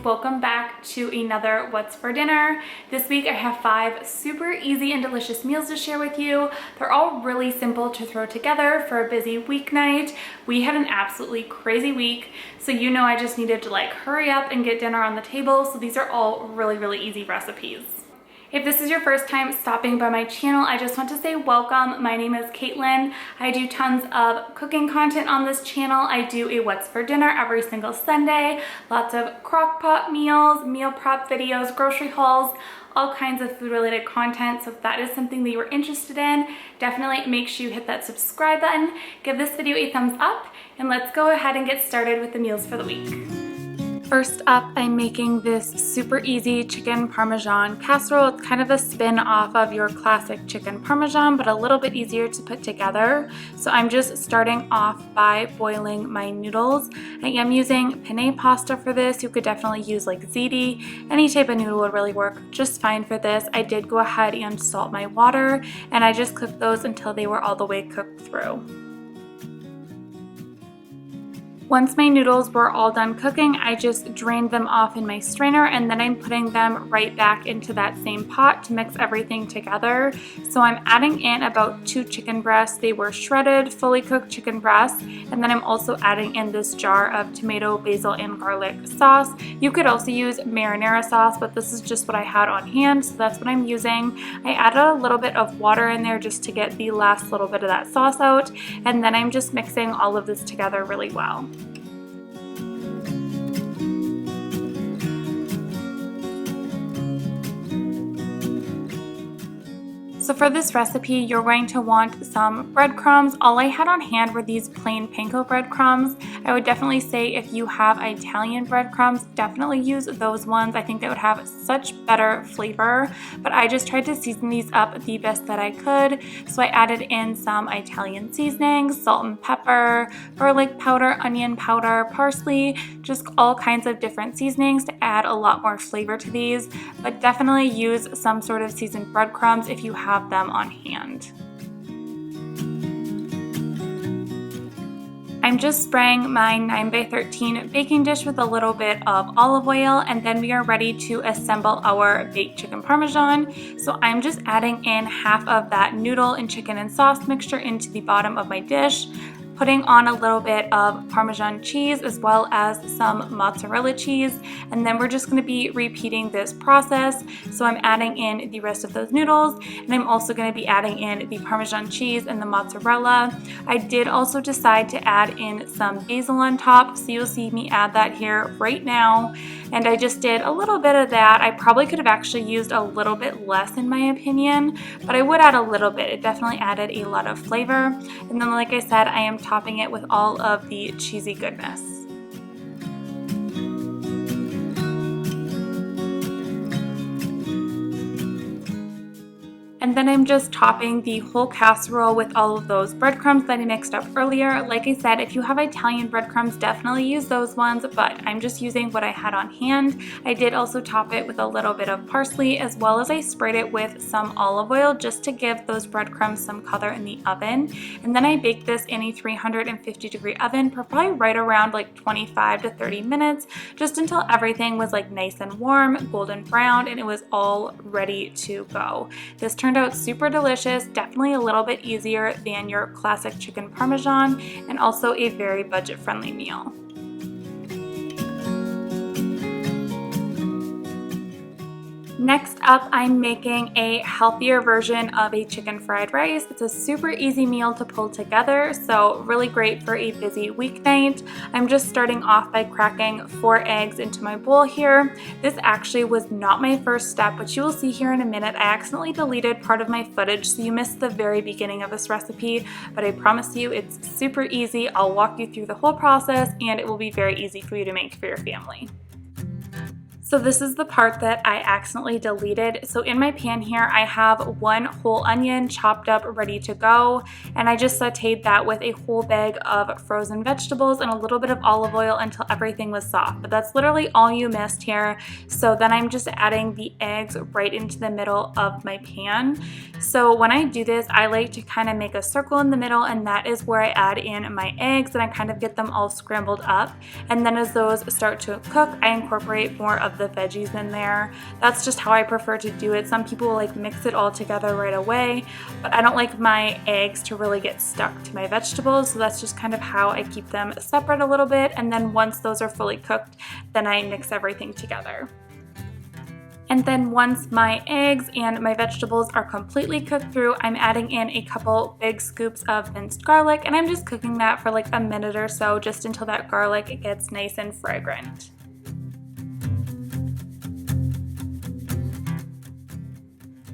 welcome back to another What's for Dinner. This week I have 5 super easy and delicious meals to share with you. They're all really simple to throw together for a busy weeknight. We had an absolutely crazy week, so you know I just needed to hurry up and get dinner on the table, so these are all really easy recipes. If this is your first time stopping by my channel, I just want to say welcome. My name is Caitlin. I do tons of cooking content on this channel. I do a What's for Dinner every single Sunday, lots of crock pot meals, meal prep videos, grocery hauls, all kinds of food related content. So if that is something that you are interested in, definitely make sure you hit that subscribe button, give this video a thumbs up, and let's go ahead and get started with the meals for the week. First up, I'm making this super easy chicken parmesan casserole. It's kind of a spin off of your classic chicken parmesan, but a little bit easier to put together. So I'm just starting off by boiling my noodles. I am using penne pasta for this. You could definitely use ziti. Any type of noodle would really work just fine for this. I did go ahead and salt my water, and I just cooked those until they were all the way cooked through. Once my noodles were all done cooking, I just drained them off in my strainer, and then I'm putting them right back into that same pot to mix everything together. So I'm adding in about 2 chicken breasts. They were shredded, fully cooked chicken breasts, and then I'm also adding in this jar of tomato, basil, and garlic sauce. You could also use marinara sauce, but this is just what I had on hand, so that's what I'm using. I added a little bit of water in there just to get the last little bit of that sauce out, and then I'm just mixing all of this together really well. So for this recipe, you're going to want some breadcrumbs. All I had on hand were these plain panko breadcrumbs. I would definitely say if you have Italian breadcrumbs, definitely use those ones. I think they would have such better flavor, but I just tried to season these up the best that I could. So I added in some Italian seasonings, salt and pepper, garlic powder, onion powder, parsley, just all kinds of different seasonings to add a lot more flavor to these, but definitely use some sort of seasoned breadcrumbs if you have them on hand. I'm just spraying my 9x13 baking dish with a little bit of olive oil, and then we are ready to assemble our baked chicken parmesan. So I'm just adding in half of that noodle and chicken and sauce mixture into the bottom of my dish, putting on a little bit of Parmesan cheese as well as some mozzarella cheese, and then we're just going to be repeating this process. So I'm adding in the rest of those noodles, and I'm also going to be adding in the Parmesan cheese and the mozzarella. I did also decide to add in some basil on top, so you'll see me add that here right now, and I just did a little bit of that. I probably could have actually used a little bit less in my opinion, but I would add a little bit. It definitely added a lot of flavor, and then like I said, I am topping it with all of the cheesy goodness. And then I'm just topping the whole casserole with all of those breadcrumbs that I mixed up earlier. Like I said, if you have Italian breadcrumbs, definitely use those ones, but I'm just using what I had on hand. I did also top it with a little bit of parsley, as well as I sprayed it with some olive oil just to give those breadcrumbs some color in the oven. And then I baked this in a 350-degree oven for probably right around 25 to 30 minutes, just until everything was nice and warm, golden brown, and it was all ready to go. This turned out super delicious, definitely a little bit easier than your classic chicken parmesan, and also a very budget-friendly meal. Next up, I'm making a healthier version of a chicken fried rice. It's a super easy meal to pull together, so really great for a busy weeknight. I'm just starting off by cracking 4 eggs into my bowl here. This actually was not my first step, but you will see here in a minute, I accidentally deleted part of my footage, so you missed the very beginning of this recipe, but I promise you it's super easy. I'll walk you through the whole process, and it will be very easy for you to make for your family. So this is the part that I accidentally deleted. So in my pan here, I have 1 whole onion chopped up ready to go, and I just sauteed that with a whole bag of frozen vegetables and a little bit of olive oil until everything was soft. But that's literally all you missed here. So then I'm just adding the eggs right into the middle of my pan. So when I do this, I like to kind of make a circle in the middle, and that is where I add in my eggs and I kind of get them all scrambled up. And then as those start to cook, I incorporate more of the veggies in there. That's just how I prefer to do it. Some people like mix it all together right away, but I don't like my eggs to really get stuck to my vegetables, so that's just kind of how I keep them separate a little bit. And then once those are fully cooked, then I mix everything together. And then once my eggs and my vegetables are completely cooked through, I'm adding in a couple big scoops of minced garlic, and I'm just cooking that for like a minute or so, just until that garlic gets nice and fragrant.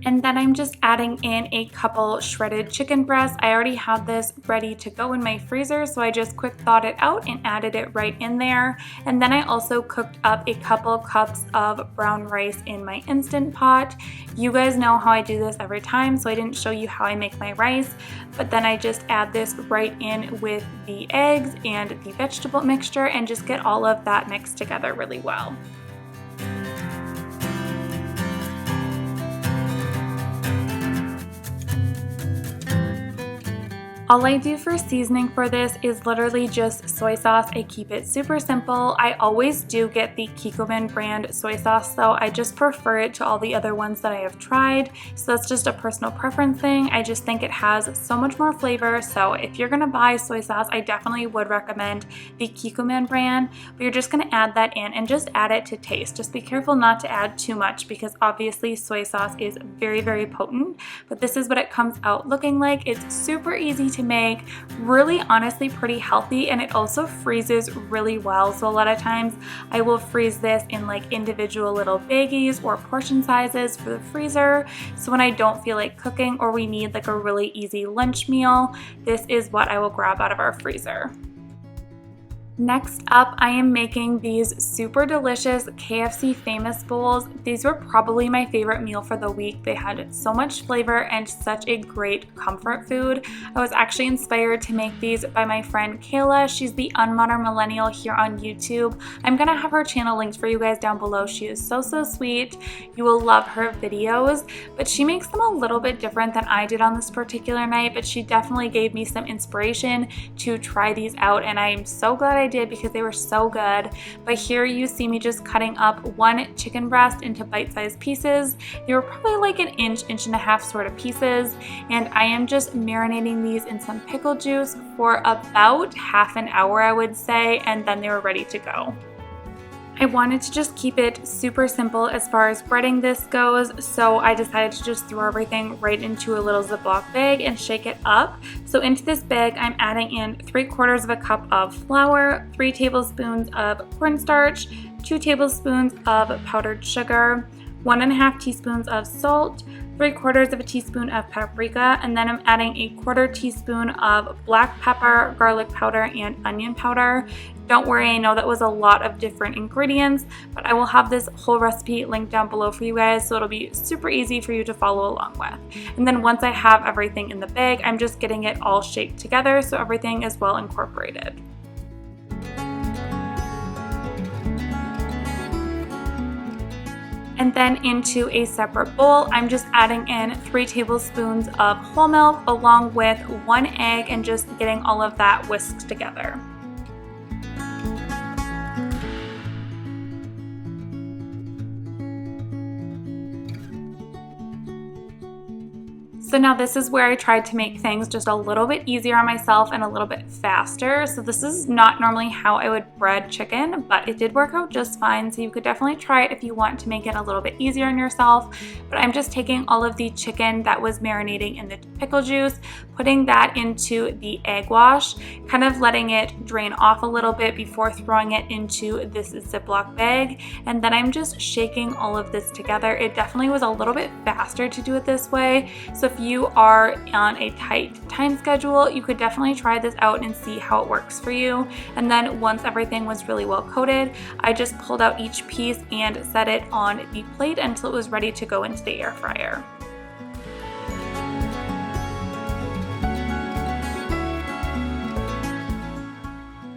And then I'm just adding in a couple shredded chicken breasts. I already had this ready to go in my freezer, so I just quick thawed it out and added it right in there. And then I also cooked up a couple cups of brown rice in my Instant Pot. You guys know how I do this every time, so I didn't show you how I make my rice, but then I just add this right in with the eggs and the vegetable mixture and just get all of that mixed together really well. All I do for seasoning for this is literally just soy sauce. I keep it super simple. I always do get the Kikkoman brand soy sauce though. I just prefer it to all the other ones that I have tried. So that's just a personal preference thing. I just think it has so much more flavor. So if you're gonna buy soy sauce, I definitely would recommend the Kikkoman brand, but you're just gonna add that in and just add it to taste. Just be careful not to add too much because obviously soy sauce is very, very potent, but this is what it comes out looking like. It's super easy to make, really honestly pretty healthy, and it also freezes really well. So a lot of times I will freeze this in like individual little baggies or portion sizes for the freezer. So when I don't feel like cooking or we need like a really easy lunch meal, this is what I will grab out of our freezer. Next up, I am making these super delicious KFC Famous Bowls. These were probably my favorite meal for the week. They had so much flavor and such a great comfort food. I was actually inspired to make these by my friend Kayla. She's the Unmodern Millennial here on YouTube. I'm gonna have her channel linked for you guys down below. She is so sweet. You will love her videos, but she makes them a little bit different than I did on this particular night, but she definitely gave me some inspiration to try these out, and I am so glad I did because they were so good. But here you see me just cutting up 1 chicken breast into bite-sized pieces. They were probably like an inch and a half sort of pieces, and I am just marinating these in some pickle juice for about half an hour, I would say, and then they were ready to go. I wanted to just keep it super simple as far as breading this goes, so I decided to just throw everything right into a little Ziploc bag and shake it up. So into this bag, I'm adding in 3/4 of a cup of flour, 3 tablespoons of cornstarch, 2 tablespoons of powdered sugar, 1.5 teaspoons of salt, 3/4 of a teaspoon of paprika, and then I'm adding a 1/4 teaspoon of black pepper, garlic powder, and onion powder. Don't worry, I know that was a lot of different ingredients, but I will have this whole recipe linked down below for you guys, so it'll be super easy for you to follow along with. And then once I have everything in the bag, I'm just getting it all shaped together so everything is well incorporated. And then into a separate bowl, I'm just adding in 3 tablespoons of whole milk along with 1 egg and just getting all of that whisked together. So now this is where I tried to make things just a little bit easier on myself and a little bit faster. So this is not normally how I would bread chicken, but it did work out just fine. So you could definitely try it if you want to make it a little bit easier on yourself. But I'm just taking all of the chicken that was marinating in the pickle juice, putting that into the egg wash, kind of letting it drain off a little bit before throwing it into this Ziploc bag. And then I'm just shaking all of this together. It definitely was a little bit faster to do it this way. So if if you are on a tight time schedule, you could definitely try this out and see how it works for you. And then once everything was really well coated, I just pulled out each piece and set it on the plate until it was ready to go into the air fryer.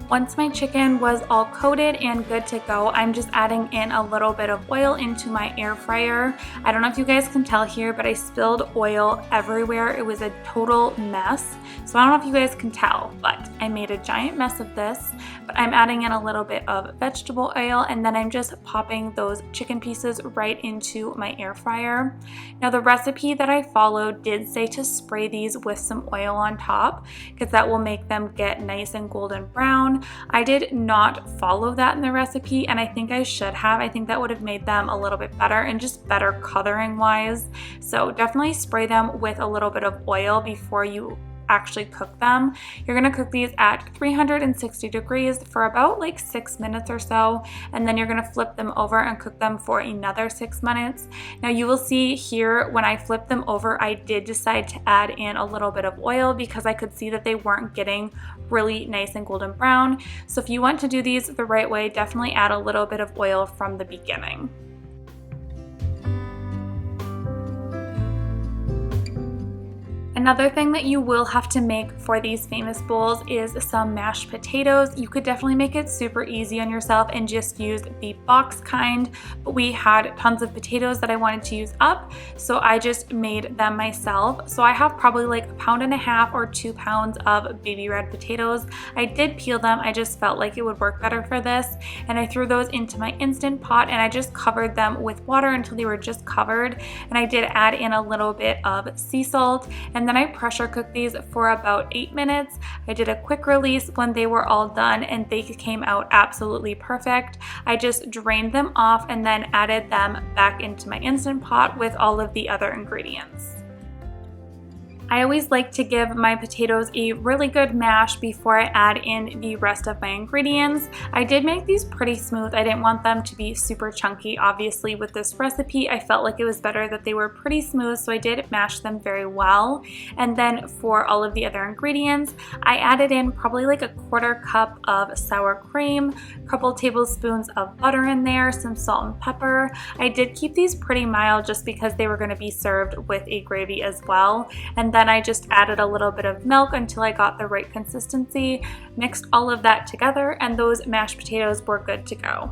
Once my chicken was all coated and good to go, I'm just adding in a little bit of oil into my air fryer. I don't know if you guys can tell here, but I spilled oil everywhere. It was a total mess. So I don't know if you guys can tell, but I made a giant mess of this. But I'm adding in a little bit of vegetable oil, and then I'm just popping those chicken pieces right into my air fryer. Now the recipe that I followed did say to spray these with some oil on top, because that will make them get nice and golden brown. I did not follow that in the recipe, and I think I should have. I think that would have made them a little bit better and just better coloring wise. So definitely spray them with a little bit of oil before you actually cook them. You're gonna cook these at 360 degrees for about like 6 minutes or so, and then you're gonna flip them over and cook them for another 6 minutes. Now you will see here when I flipped them over, I did decide to add in a little bit of oil because I could see that they weren't getting really nice and golden brown. So if you want to do these the right way, definitely add a little bit of oil from the beginning. Another thing that you will have to make for these famous bowls is some mashed potatoes. You could definitely make it super easy on yourself and just use the box kind, but we had tons of potatoes that I wanted to use up, so I just made them myself. So I have probably like 1.5 pounds or 2 pounds of baby red potatoes. I did peel them, I just felt like it would work better for this, and I threw those into my Instant Pot and I just covered them with water until they were just covered, and I did add in a little bit of sea salt, and then I pressure cooked these for about 8 minutes. I did a quick release when they were all done and they came out absolutely perfect. I just drained them off and then added them back into my Instant Pot with all of the other ingredients. I always like to give my potatoes a really good mash before I add in the rest of my ingredients. I did make these pretty smooth. I didn't want them to be super chunky. Obviously with this recipe, I felt like it was better that they were pretty smooth, so I did mash them very well. And then for all of the other ingredients, I added in probably like 1/4 cup of sour cream, a couple tablespoons of butter in there, some salt and pepper. I did keep these pretty mild just because they were going to be served with a gravy as well. And then I just added a little bit of milk until I got the right consistency, mixed all of that together, and those mashed potatoes were good to go.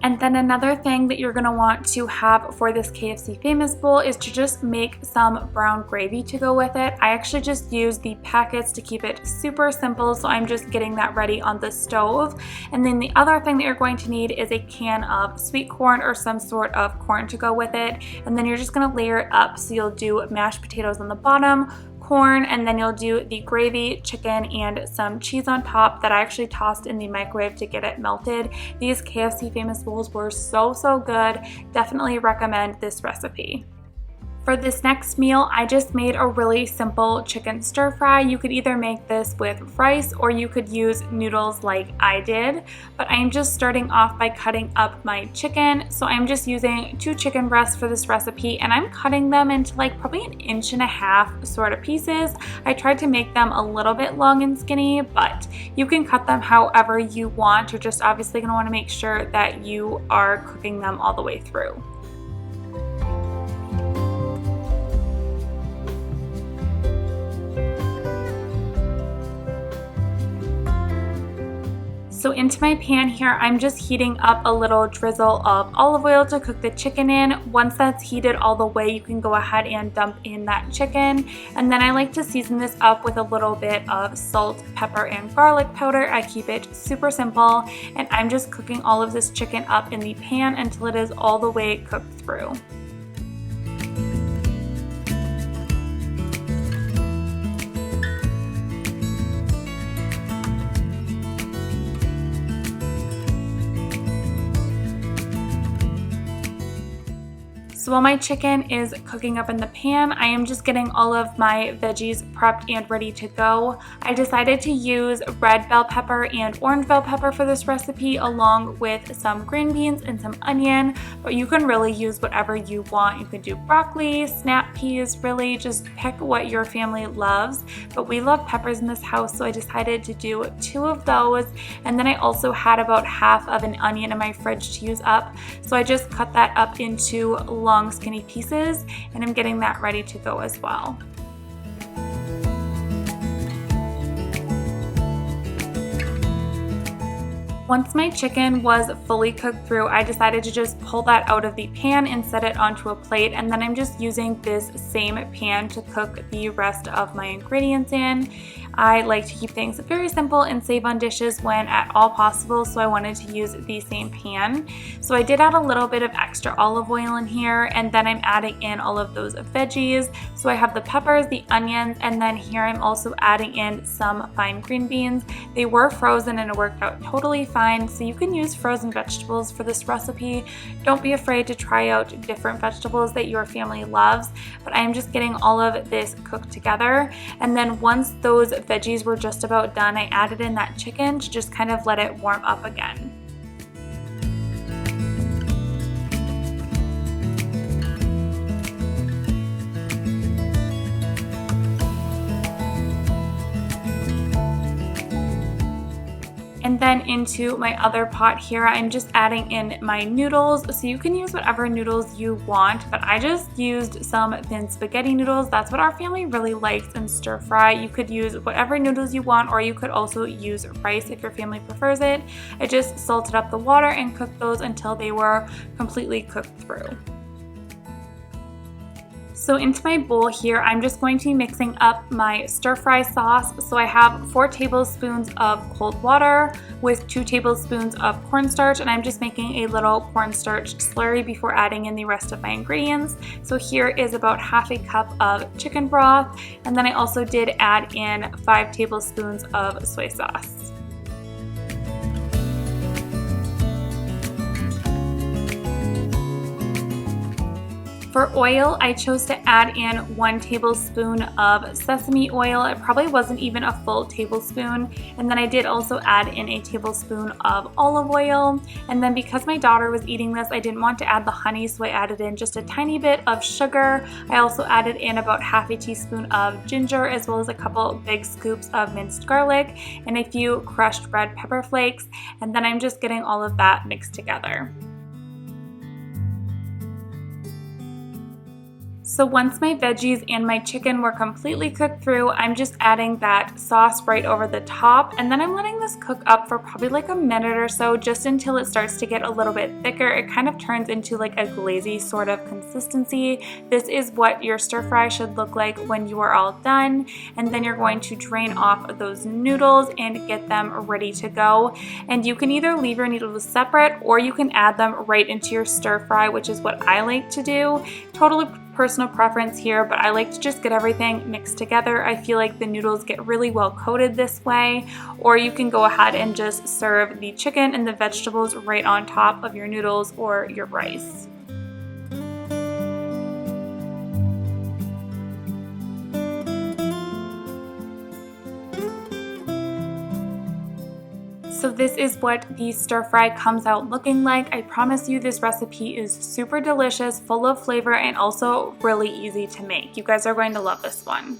And then another thing that you're going to want to have for this KFC Famous Bowl is to just make some brown gravy to go with it. I actually just use the packets to keep it super simple, so I'm just getting that ready on the stove. And then the other thing that you're going to need is a can of sweet corn or some sort of corn to go with it. And then you're just going to layer it up, so you'll do mashed potatoes on the bottom, corn, and then you'll do the gravy, chicken, and some cheese on top that I actually tossed in the microwave to get it melted. These KFC Famous Bowls were so good. Definitely recommend this recipe. For this next meal, I just made a really simple chicken stir fry. You could either make this with rice or you could use noodles like I did, but I'm just starting off by cutting up my chicken. So I'm just using 2 chicken breasts for this recipe, and I'm cutting them into like probably 1.5 inch sort of pieces. I tried to make them a little bit long and skinny, but you can cut them however you want. You're just obviously going to want to make sure that you are cooking them all the way through. So into my pan here, I'm just heating up a little drizzle of olive oil to cook the chicken in. Once that's heated all the way, you can go ahead and dump in that chicken. And then I like to season this up with a little bit of salt, pepper, and garlic powder. I keep it super simple, and I'm just cooking all of this chicken up in the pan until it is all the way cooked through. So while my chicken is cooking up in the pan, I am just getting all of my veggies prepped and ready to go. I decided to use red bell pepper and orange bell pepper for this recipe, along with some green beans and some onion, but you can really use whatever you want. You could do broccoli, snap peas, really just pick what your family loves. But we love peppers in this house, so I decided to do 2 of those. And then I also had about half of an onion in my fridge to use up, so I just cut that up into long skinny pieces, and I'm getting that ready to go as well. Once my chicken was fully cooked through, I decided to just pull that out of the pan and set it onto a plate, and then I'm just using this same pan to cook the rest of my ingredients in. I like to keep things very simple and save on dishes when at all possible, so I wanted to use the same pan. So I did add a little bit of extra olive oil in here, and then I'm adding in all of those veggies. So I have the peppers, the onions, and then here I'm also adding in some fine green beans. They were frozen and it worked out totally fine, so you can use frozen vegetables for this recipe. Don't be afraid to try out different vegetables that your family loves, but I'm just getting all of this cooked together. And then once those veggies were just about done, I added in that chicken to just kind of let it warm up again. And then into my other pot here, I'm just adding in my noodles. So you can use whatever noodles you want, but I just used some thin spaghetti noodles. That's what our family really likes in stir fry. You could use whatever noodles you want, or you could also use rice if your family prefers it. I just salted up the water and cooked those until they were completely cooked through. So into my bowl here, I'm just going to be mixing up my stir fry sauce. So I have 4 tablespoons of cold water with 2 tablespoons of cornstarch, and I'm just making a little cornstarch slurry before adding in the rest of my ingredients. So here is about half a cup of chicken broth, and then I also did add in 5 tablespoons of soy sauce. For oil, I chose to add in 1 tablespoon of sesame oil. It probably wasn't even a full tablespoon. And then I did also add in a tablespoon of olive oil. And then because my daughter was eating this, I didn't want to add the honey, so I added in just a tiny bit of sugar. I also added in about half a teaspoon of ginger, as well as a couple big scoops of minced garlic and a few crushed red pepper flakes. And then I'm just getting all of that mixed together. So once my veggies and my chicken were completely cooked through, I'm just adding that sauce right over the top, and then I'm letting this cook up for probably like a minute or so, just until it starts to get a little bit thicker. It kind of turns into like a glazy sort of consistency. This is what your stir fry should look like when you are all done, and then you're going to drain off those noodles and get them ready to go. And you can either leave your noodles separate, or you can add them right into your stir fry, which is what I like to do. Totally personal preference here, but I like to just get everything mixed together. I feel like the noodles get really well coated this way. Or you can go ahead and just serve the chicken and the vegetables right on top of your noodles or your rice. So this is what the stir fry comes out looking like. I promise you this recipe is super delicious, full of flavor, and also really easy to make. You guys are going to love this one.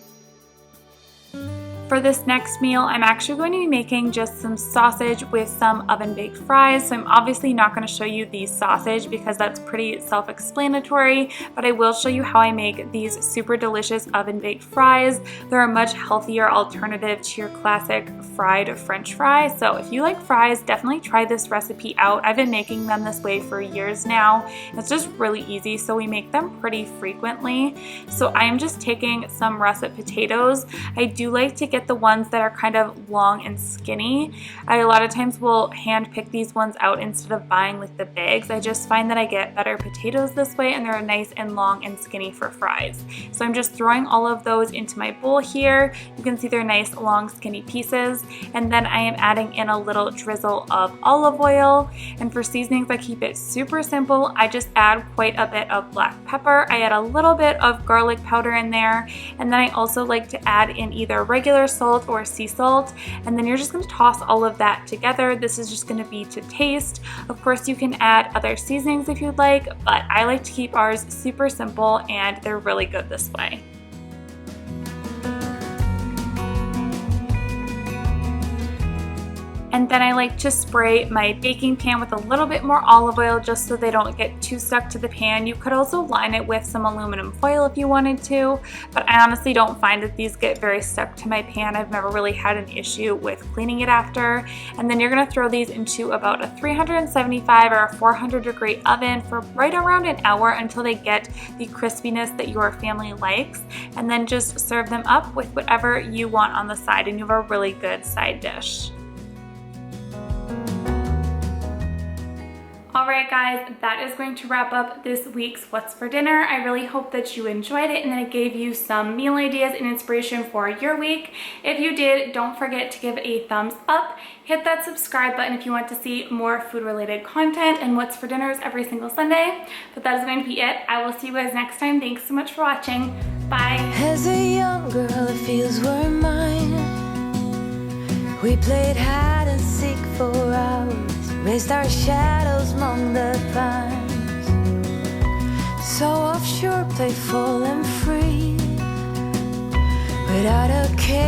For this next meal, I'm actually going to be making just some sausage with some oven-baked fries. So I'm obviously not going to show you the sausage because that's pretty self-explanatory, but I will show you how I make these super delicious oven-baked fries. They're a much healthier alternative to your classic fried French fry. So if you like fries, definitely try this recipe out. I've been making them this way for years now. It's just really easy, so we make them pretty frequently. So I'm just taking some russet potatoes. I do like to get get the ones that are kind of long and skinny. I a lot of times will hand pick these ones out instead of buying like the bags. I just find that I get better potatoes this way, and they're nice and long and skinny for fries. So I'm just throwing all of those into my bowl here. You can see they're nice long skinny pieces, and then I am adding in a little drizzle of olive oil. And for seasonings, I keep it super simple. I just add quite a bit of black pepper. I add a little bit of garlic powder in there, and then I also like to add in either regular salt or sea salt, and then you're just going to toss all of that together. This is just going to be to taste. Of course, you can add other seasonings if you'd like, but I like to keep ours super simple, and they're really good this way. And then I like to spray my baking pan with a little bit more olive oil just so they don't get too stuck to the pan. You could also line it with some aluminum foil if you wanted to, but I honestly don't find that these get very stuck to my pan. I've never really had an issue with cleaning it after. And then you're going to throw these into about a 375 or a 400 degree oven for right around an hour until they get the crispiness that your family likes, and then just serve them up with whatever you want on the side, and you have a really good side dish. Alright guys, that is going to wrap up this week's What's for Dinner. I really hope that you enjoyed it and that it gave you some meal ideas and inspiration for your week. If you did, don't forget to give it a thumbs up. Hit that subscribe button if you want to see more food related content and What's for Dinners every single Sunday. But that is going to be it. I will see you guys next time. Thanks so much for watching. Bye. As a young girl, the fields were mine. We played hide and seek for hours, raised our shadows among the pines. So offshore, playful and free, without a care.